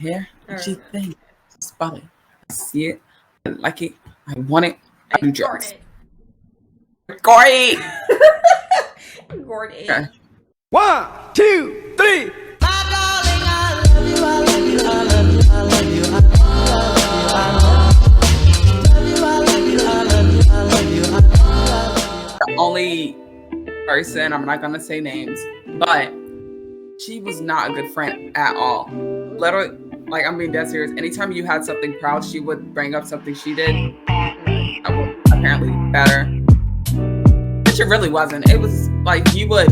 Here, what you think? It's funny. I see it. I like it. I want it. I do drugs. Gordy! Gordy. Okay. 1, 2, 3. The only person, I'm not gonna say names, but she was not a good friend at all. Literally, like, I'm being dead serious. Anytime you had something proud, she would bring up something she did that was apparently better, which it really wasn't. It was like you would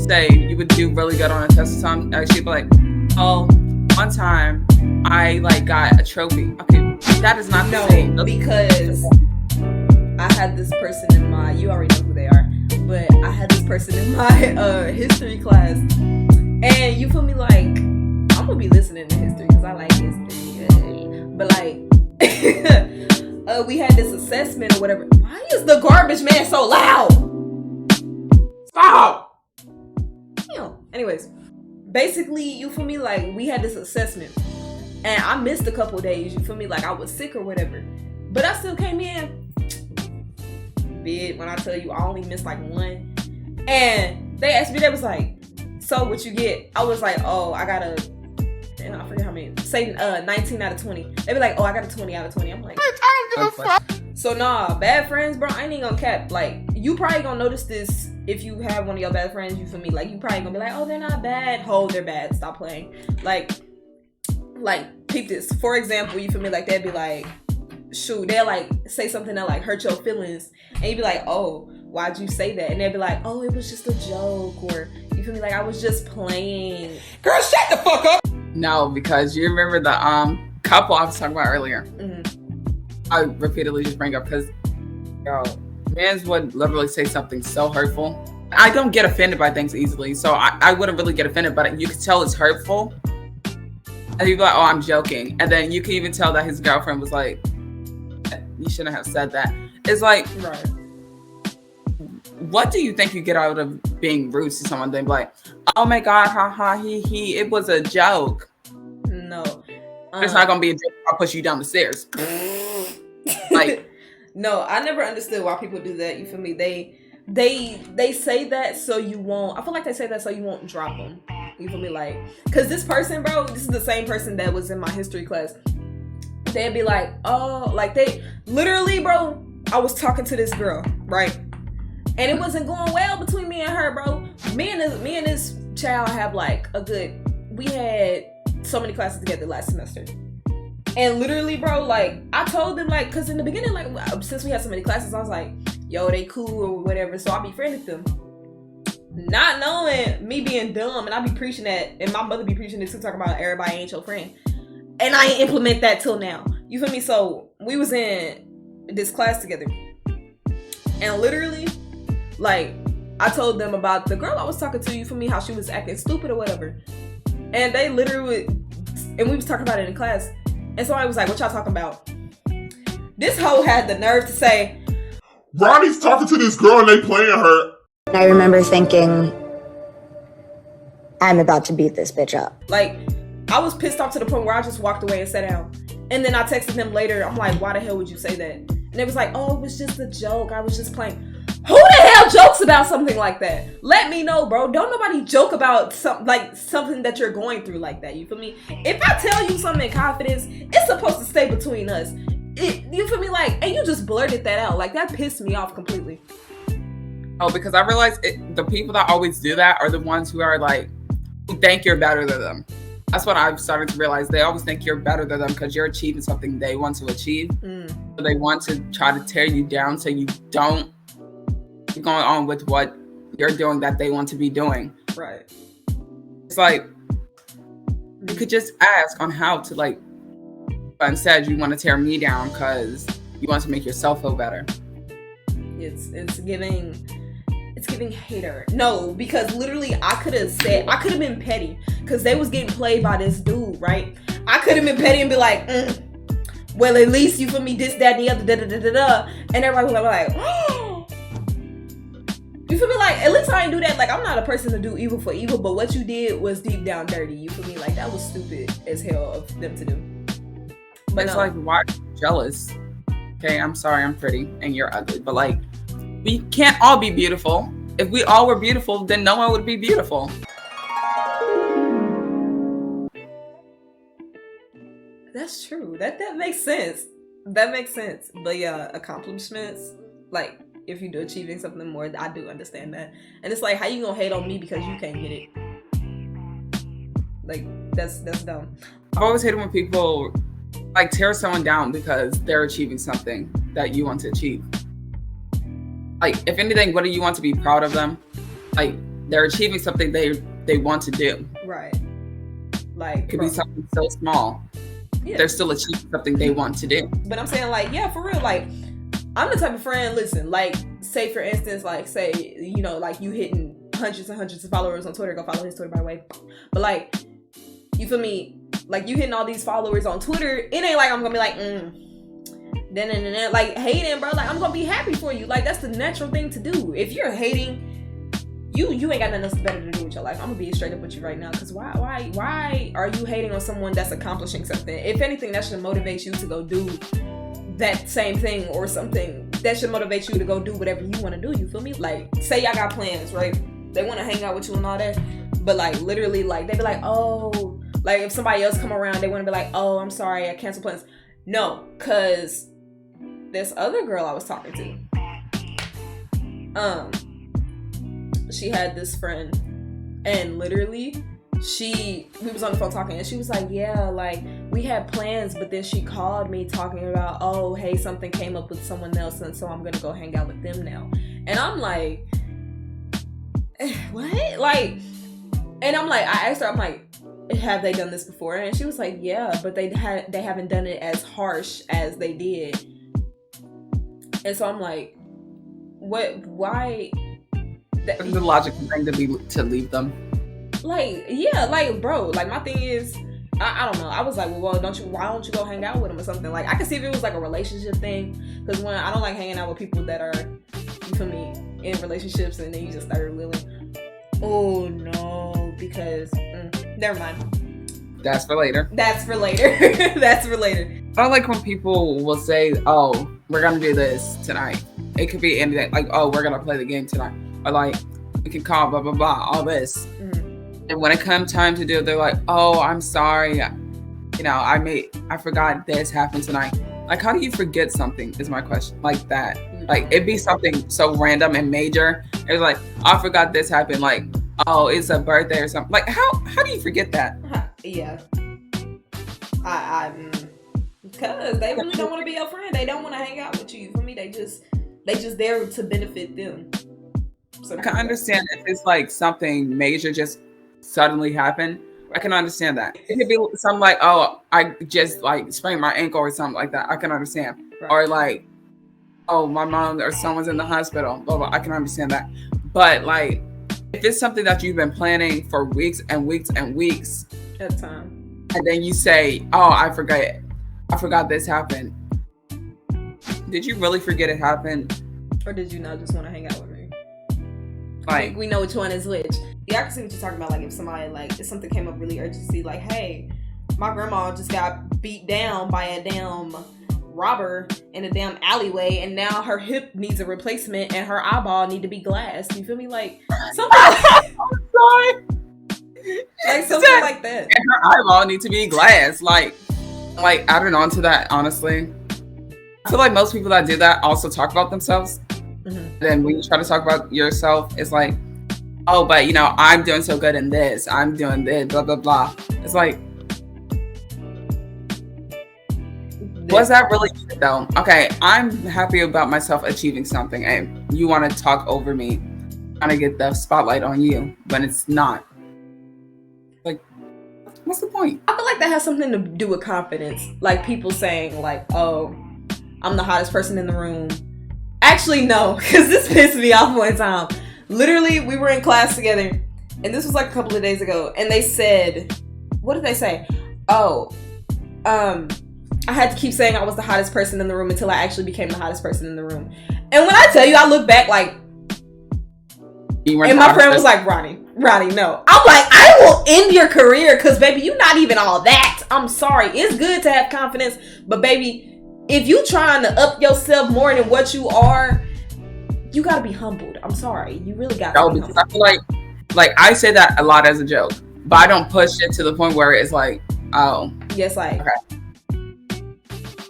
say you would do really good on a test or something, and she'd be like, "Oh, one time I like got a trophy." Okay, that is not the same. Because I had this person in my, you already know who they are, but I had this person in my history class, and you feel me, like, I'm gonna be listening to history because I like history, but like, we had this assessment or whatever. Why is the garbage man so loud? Stop! Anyways, basically, you feel me, like, we had this assessment, and I missed a couple days, you feel me, like I was sick or whatever, but I still came in. Bid, when I tell you I only missed like one, and they asked me, they was like, "So what you get?" I was like, "Oh, I got a," and I forget how many, say 19 out of 20. They be like, "Oh, I got a 20 out of 20." I'm like, I don't give a fuck. so nah, bad friends, bro, I ain't gonna cap. Like, you probably gonna notice this if you have one of your bad friends, you feel me, like, you probably gonna be like, "Oh, they're not bad." Ho, they're bad. Stop playing. Like peep this. For example, you feel me, like, they'd be like, shoot, they'll like say something that like hurt your feelings, and you'd be like, "Oh, why'd you say that?" And they'd be like, "Oh, it was just a joke," or, you feel me, like, "I was just playing." Girl, shut the fuck up. No, because you remember the couple I was talking about earlier. Mm-hmm. I repeatedly just bring up because, mans would literally say something so hurtful. I don't get offended by things easily, so I wouldn't really get offended, but you could tell it's hurtful. And you'd be like, "Oh, I'm joking." And then you can even tell that his girlfriend was like, "You shouldn't have said that." It's like, Right. What do you think you get out of being rude to someone? Then be like, "Oh my God, haha, he, it was a joke." No. It's not gonna be a joke. I'll push you down the stairs. Like, no, I never understood why people do that. You feel me? They say that so you won't. I feel like they say that so you won't drop them. You feel me? Like, cause this person, bro, this is the same person that was in my history class. They'd be like, "Oh," like, they literally, bro, I was talking to this girl, right? And it wasn't going well between me and her, bro. Me and this child have like we had so many classes together last semester. And literally, bro, like, I told them, like, cause in the beginning, like, since we had so many classes, I was like, "Yo, they cool," or whatever, so I befriended them. Not knowing, me being dumb, and I be preaching that, and my mother be preaching this too, talking about everybody ain't your friend. And I ain't implement that till now. You feel me? So we was in this class together, and literally, like, I told them about the girl I was talking to, you feel me, how she was acting stupid or whatever. And they literally, and we was talking about it in class, and somebody was like, "What y'all talking about?" This hoe had the nerve to say, "Ronnie's talking to this girl and they playing her." I remember thinking, I'm about to beat this bitch up. like, I was pissed off to the point where I just walked away and sat down. And then I texted them later. I'm like, "Why the hell would you say that?" And they was like, "Oh, it was just a joke. I was just playing." Who the hell jokes about something like that? Let me know, bro. Don't nobody joke about something that you're going through like that. You feel me? If I tell you something in confidence, it's supposed to stay between us. You feel me? Like, and you just blurted that out. Like, that pissed me off completely. oh, because I realized the people that always do that are the ones who are like, who think you're better than them. That's what I've started to realize. They always think you're better than them because you're achieving something they want to achieve. So they want to try to tear you down so you don't keep going on with what you're doing that they want to be doing. Right. It's like, you could just ask on how to, like, but instead you want to tear me down because you want to make yourself feel better. It's giving hater. No, because literally I could have been petty because they was getting played by this dude, right? I could have been petty and be like, "Well, at least, you feel me, this, that, and the other, da da da da da," and everybody was like, "Oh." You feel me? Like, at least I ain't do that. Like, I'm not a person to do evil for evil, but what you did was deep down dirty. You feel me? Like, that was stupid as hell of them to do. But it's like, why are you jealous? Okay, I'm sorry I'm pretty and you're ugly, but like, we can't all be beautiful. If we all were beautiful, then no one would be beautiful. That's true. That makes sense. That makes sense. But yeah, accomplishments, like, if you do achieving something more, I do understand that. And it's like, how you gonna hate on me because you can't get it? Like, that's dumb. I've always hated when people like tear someone down because they're achieving something that you want to achieve. Like, if anything, what do you want to be proud of them? Like, they're achieving something they want to do. Right. Like, it could be something so small. Yeah. They're still achieving something they want to do. But I'm saying, like, yeah, for real, like, I'm the type of friend, listen, like, say for instance, like, say, you know, like, you hitting hundreds and hundreds of followers on Twitter. Go follow his Twitter, by the way. But like, you feel me? Like, you hitting all these followers on Twitter, it ain't like I'm gonna be like, then like, hating, bro. Like, I'm gonna be happy for you. Like, that's the natural thing to do. If you're hating, you ain't got nothing else better to do with your life. I'm gonna be straight up with you right now. Cause why are you hating on someone that's accomplishing something? If anything, that should motivate you to go do that same thing or something. That should motivate you to go do whatever you want to do. You feel me? Like, say y'all got plans, right? They want to hang out with you and all that, but like, literally, like, they be like, oh, like, if somebody else come around, they want to be like, oh, I'm sorry, I canceled plans. No, cause this other girl I was talking to, she had this friend, and literally, we was on the phone talking, and she was like, yeah, like, we had plans, but then she called me talking about, oh, hey, something came up with someone else, and so I'm gonna go hang out with them now. And I'm like, what? Like, and I'm like, I asked her, I'm like, have they done this before? And she was like, yeah, but they haven't done it as harsh as they did. And so I'm like, what? Why? The logical thing to leave them. Like, yeah, like, bro, like, my thing is, I don't know. I was like, well, why don't you go hang out with them or something? Like, I could see if it was like a relationship thing, because when I don't like hanging out with people that are, you feel me, in relationships, and then you just start wheeling. Oh no, because never mind. That's for later. That's for later. That's for later. I don't like when people will say, oh, we're gonna do this tonight. It could be anything, like, oh, we're gonna play the game tonight, or like, we can call blah blah blah, all this. And when it comes time to do it, they're like, oh, I'm sorry, you know, I forgot this happened tonight. Like, how do you forget something is my question. Like that. Like, it'd be something so random and major. It's like, I forgot this happened. Like, oh, it's a birthday or something. Like, how do you forget that? Yeah. Because they really don't want to be your friend. They don't want to hang out with you. For me, they just there to benefit them. So I can understand if it's like something major just suddenly happened. I can understand that. It could be something like, oh, I just like sprained my ankle or something like that. I can understand. Right. Or like, oh, my mom or someone's in the hospital. Blah, blah. I can understand that. But like, if it's something that you've been planning for weeks and weeks and weeks at a time, and then you say, oh, I forgot this happened. Did you really forget it happened? Or did you not just want to hang out with me? Like, we know which one is which. Yeah, I can see what you're talking about. Like, if somebody, like, if something came up really urgency, like, hey, my grandma just got beat down by a damn robber in a damn alleyway, and now her hip needs a replacement and her eyeball need to be glassed. You feel me? Like, something like, I'm sorry. Like, something like that. And her eyeball needs to be glassed. Like adding on to that, honestly, I feel like most people that do that also talk about themselves. Mm-hmm. Then when you try to talk about yourself, it's like, oh, but you know, I'm doing so good in this, I'm doing this, blah blah blah. It's like, was that really good though? Okay, I'm happy about myself achieving something, and you want to talk over me, trying to get the spotlight on you, but it's not. Like, what's the point? I feel like that has something to do with confidence. Like, people saying like, oh, I'm the hottest person in the room. Actually, no, because this pissed me off one time. Literally, we were in class together, and this was like a couple of days ago, and they said, what did they say? Oh, I had to keep saying I was the hottest person in the room until I actually became the hottest person in the room. And when I tell you, I look back like, You weren't And my friend was like, Ronnie, no. I'm like, I will end your career because, baby, you're not even all that. I'm sorry. It's good to have confidence, but, baby, if you trying to up yourself more than what you are, you got to be humbled. I'm sorry. You really got to be humbled. I feel like I say that a lot as a joke, but I don't push it to the point where it's like, oh. Yes, like, okay.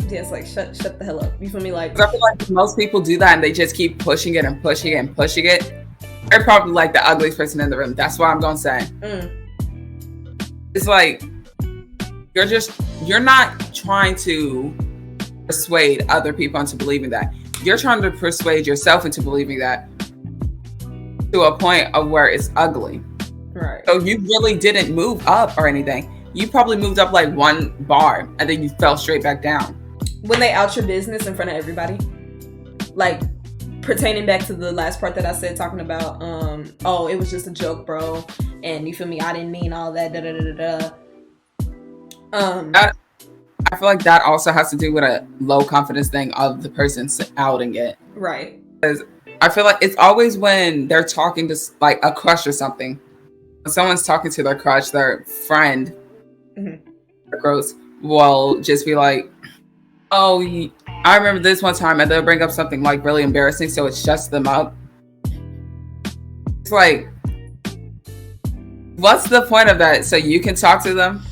Yes, like, shut the hell up. You feel me? Like, I feel like most people do that and they just keep pushing it and pushing it and pushing it. They're probably like the ugliest person in the room. That's what I'm going to say. It's like, you're not trying to persuade other people into believing that. You're trying to persuade yourself into believing that to a point of where it's ugly. Right. So you really didn't move up or anything. You probably moved up like one bar and then you fell straight back down. When they out your business in front of everybody, like, pertaining back to the last part that I said, talking about, oh, it was just a joke, bro, and you feel me, I didn't mean all that, I feel like that also has to do with a low confidence thing of the person outing it. Right. Because I feel like it's always when they're talking to like a crush or something. When someone's talking to their crush, their friend, gross, will just be like, oh, I remember this one time, and they'll bring up something like really embarrassing, so it shuts them up. It's like, what's the point of that? So you can talk to them?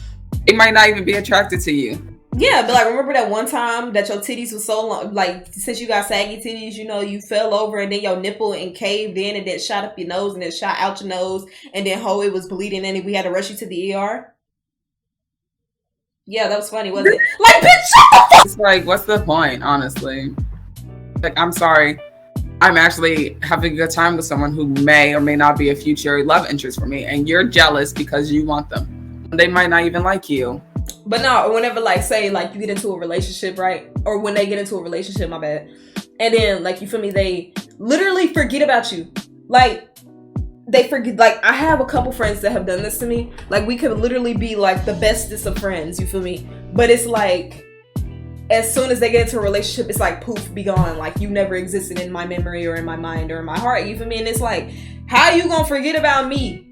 They might not even be attracted to you. Yeah, but like, remember that one time that your titties was so long, like, since you got saggy titties, you know, you fell over and then your nipple and caved in and then shot up your nose and then shot out your nose and then it was bleeding and we had to rush you to the ER? Yeah, that was funny, wasn't it? Like, bitch, shut the fuck! It's like, what's the point, honestly? Like, I'm sorry. I'm actually having a good time with someone who may or may not be a future love interest for me, and you're jealous because you want them. They might not even like you. But no, whenever, like, say, like, you get into a relationship, right? Or when they get into a relationship, my bad. And then, like, you feel me? They literally forget about you. Like, they forget. Like, I have a couple friends that have done this to me. Like, we could literally be, like, the bestest of friends, you feel me? But it's like, as soon as they get into a relationship, it's like, poof, be gone. Like, you never existed in my memory or in my mind or in my heart, you feel me? And it's like, how you gonna forget about me?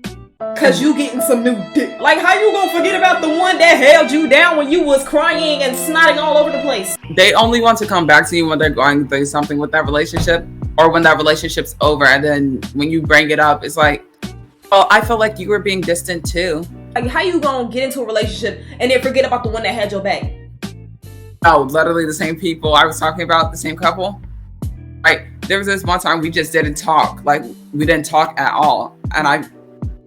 Cause you getting some new dick. Like, how you gonna forget about the one that held you down when you was crying and snotting all over the place? They only want to come back to you when they're going through something with that relationship, or when that relationship's over, and then when you bring it up, it's like, oh, I feel like you were being distant too. Like, how you gonna get into a relationship and then forget about the one that had your back? Oh, literally the same people I was talking about, the same couple. Like, there was this one time we just didn't talk. Like, we didn't talk at all, and I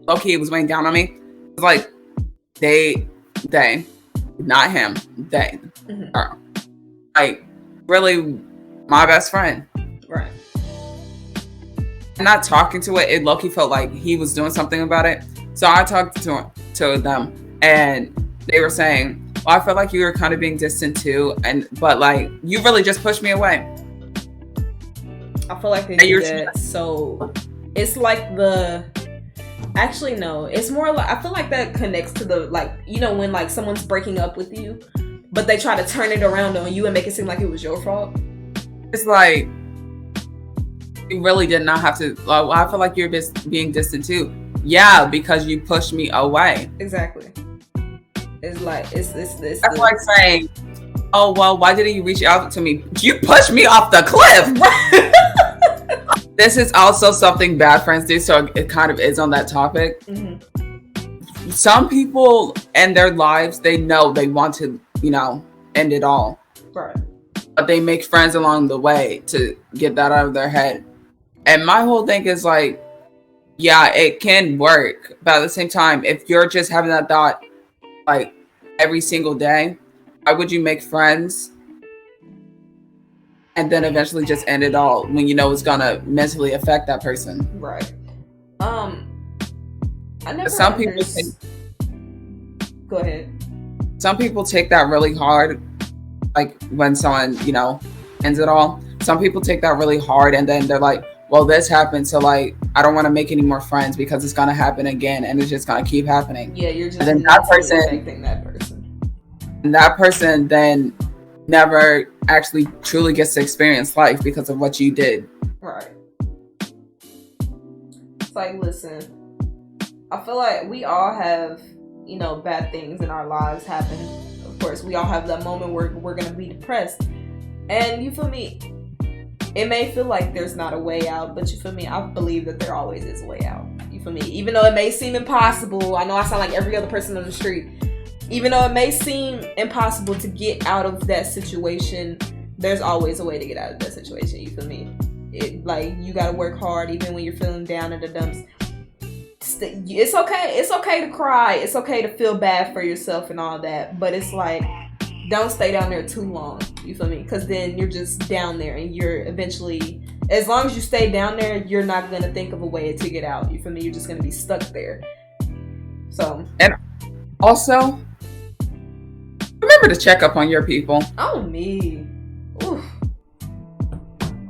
low-key, it was weighing down on me. It was like, they, not him, they. Like, really, my best friend. Right. Not talking to it, it low-key felt like he was doing something about it. So I talked to them, and they were saying, well, I felt like you were kind of being distant too, but like, you really just pushed me away. I feel like they do that. So it's like actually, no, it's more like, I feel like that connects to the, like, you know, when like someone's breaking up with you, but they try to turn it around on you and make it seem like it was your fault. It's like, you really did not have to. Well, I feel like you're being distant too. Yeah, because you pushed me away. Exactly. It's like, it's that's like saying, oh, well, why didn't you reach out to me? You pushed me off the cliff. This is also something bad friends do, so it kind of is on that topic. Some people in their lives, they know they want to, you know, end it all. Right. But they make friends along the way to get that out of their head. And my whole thing is like, yeah, it can work. But at the same time, if you're just having that thought, like, every single day, why would you make friends and then eventually just end it all when you know it's gonna mentally affect that person? Right. I never. Some people go ahead. Some people take that really hard, like when someone, you know, ends it all. Some people take that really hard, and then they're like, well, this happened, so like, I don't want to make any more friends because it's gonna happen again, and it's just gonna keep happening. Yeah, you're just and then that person affecting that person. And that person then never actually truly gets to experience life because of what you did. Right. It's like, listen, I feel like we all have, you know, bad things in our lives happen. Of course, we all have that moment where we're gonna be depressed. And you feel me? It may feel like there's not a way out, but you feel me? I believe that there always is a way out. You feel me? Even though it may seem impossible, I know I sound like every other person on the street. Even though it may seem impossible to get out of that situation, there's always a way to get out of that situation. You feel me? Like, you gotta work hard even when you're feeling down in the dumps. It's okay. It's okay to cry. It's okay to feel bad for yourself and all that. But it's like, don't stay down there too long. You feel me? Because then you're just down there, and you're eventually, as long as you stay down there, you're not gonna think of a way to get out. You feel me? You're just gonna be stuck there. So, and also, remember to check up on your people. On me. Oof.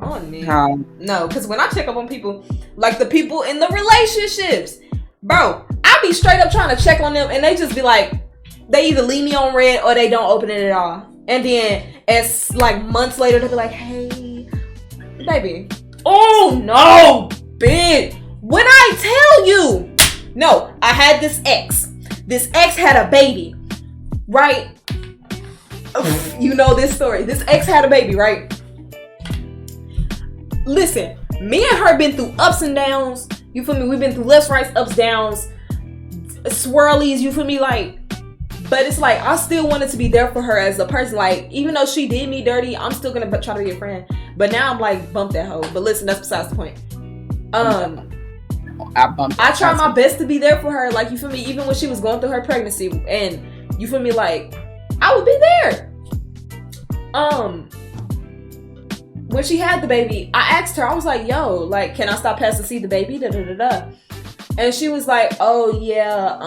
On me. No, because when I check up on people, like the people in the relationships, bro, I be straight up trying to check on them, and they just be like, they either leave me on red or they don't open it at all. And then it's like months later, they'll be like, hey, baby. Oh no, bitch. When I tell you, no, I had this ex. This ex had a baby, right? You know this story. This ex had a baby, right? Listen, me and her been through ups and downs. You feel me? We've been through lefts, rights, ups, downs, swirlies. You feel me? Like, but it's like, I still wanted to be there for her as a person. Like, even though she did me dirty, I'm still gonna try to be a friend. But now I'm like, bump that hoe. But listen, that's besides the point. I tried my best to be there for her. Like, you feel me? Even when she was going through her pregnancy, and you feel me? Like, I would be there. When she had the baby, I asked her, I was like, yo, like, can I stop past to see the baby? Da, da, da, da. And she was like, oh yeah,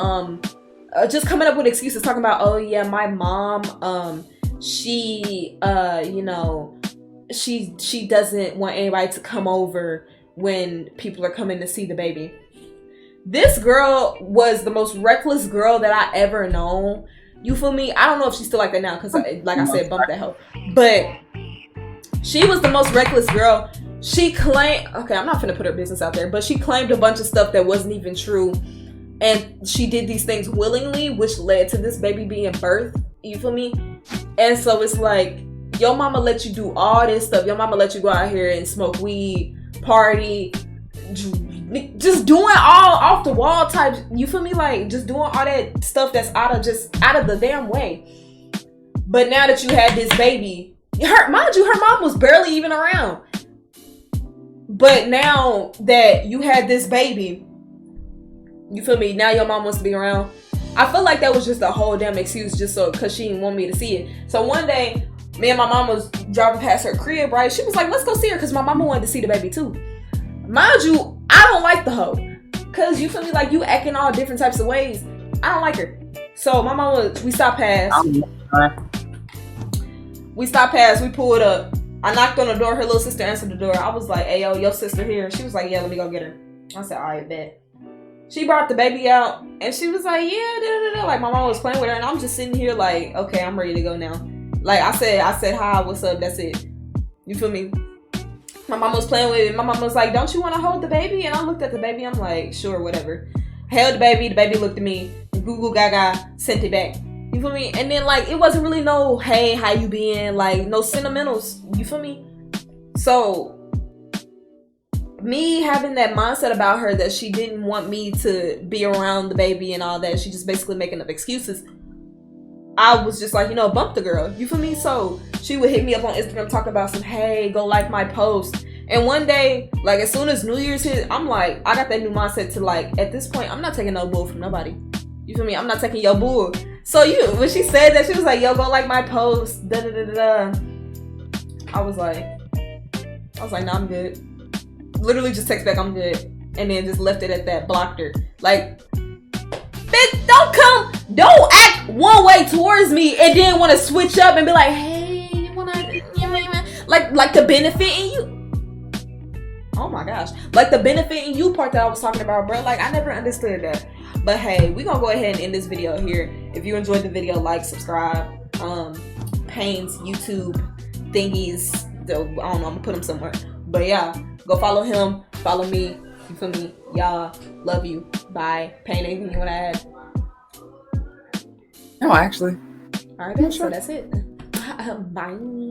just coming up with excuses, talking about, oh yeah, my mom, she, you know, she doesn't want anybody to come over when people are coming to see the baby. This girl was the most reckless girl that I ever known. You feel me? I don't know if she's still like that now, because like I said, bump that hoe. But she was the most reckless girl. She claimed, okay, I'm not finna put her business out there, but she claimed a bunch of stuff that wasn't even true. And she did these things willingly, which led to this baby being birthed. You feel me? And so it's like, your mama let you do all this stuff. Your mama let you go out here and smoke weed, party, just doing all off the wall type. You feel me? Like, just doing all that stuff that's out of the damn way. But now that you had this baby, mind you, her mom was barely even around. But now that you had this baby, you feel me? Now your mom wants to be around. I feel like that was just a whole damn excuse, just so, because she didn't want me to see it. So one day, me and my mom was driving past her crib, right? She was like, let's go see her, because my mama wanted to see the baby too. Mind you, I don't like the hoe, because you feel me? Like, you acting all different types of ways. I don't like her. So my mama, we stopped past. We pulled up. I knocked on the door. Her little sister answered the door. I was like, hey, yo, your sister here. She was like, yeah, let me go get her. I said, all right, bet. She brought the baby out, and she was like, yeah, da, da, da. Like, my mom was playing with her, and I'm just sitting here like, okay, I'm ready to go now. Like, I said, hi, what's up, that's it. You feel me? My mom was playing with it. My mom was like, don't you want to hold the baby? And I looked at the baby. I'm like, sure, whatever. I held the baby. The baby looked at me. Google Gaga sent it back. You feel me? And then, like, it wasn't really no, hey, how you been? Like, no sentimentals. You feel me? So, me having that mindset about her that she didn't want me to be around the baby and all that, she just basically making up excuses. I was just like, you know, bump the girl. You feel me? So, she would hit me up on Instagram talking about some, hey, go like my post. And one day, like, as soon as New Year's hit, I'm like, I got that new mindset to, like, at this point, I'm not taking no bull from nobody. You feel me? I'm not taking your bull. So when she said that, she was like, yo, go like my post, da da da da. I was like, nah, I'm good. Literally just text back, I'm good. And then just left it at that, blocked her. Like, bitch, don't act one way towards me and then want to switch up and be like, hey, you wanna, like the benefit in you. Oh my gosh. Like the benefit in you part that I was talking about, bro. Like, I never understood that. But hey, we're gonna go ahead and end this video here. If you enjoyed the video, like, subscribe. Payne's YouTube thingies, I don't know, I'm gonna put them somewhere. But yeah, go follow him, follow me. You feel me? Y'all, love you. Bye. Payne, anything you want to add? No, actually. All right, then. So that's it. Bye.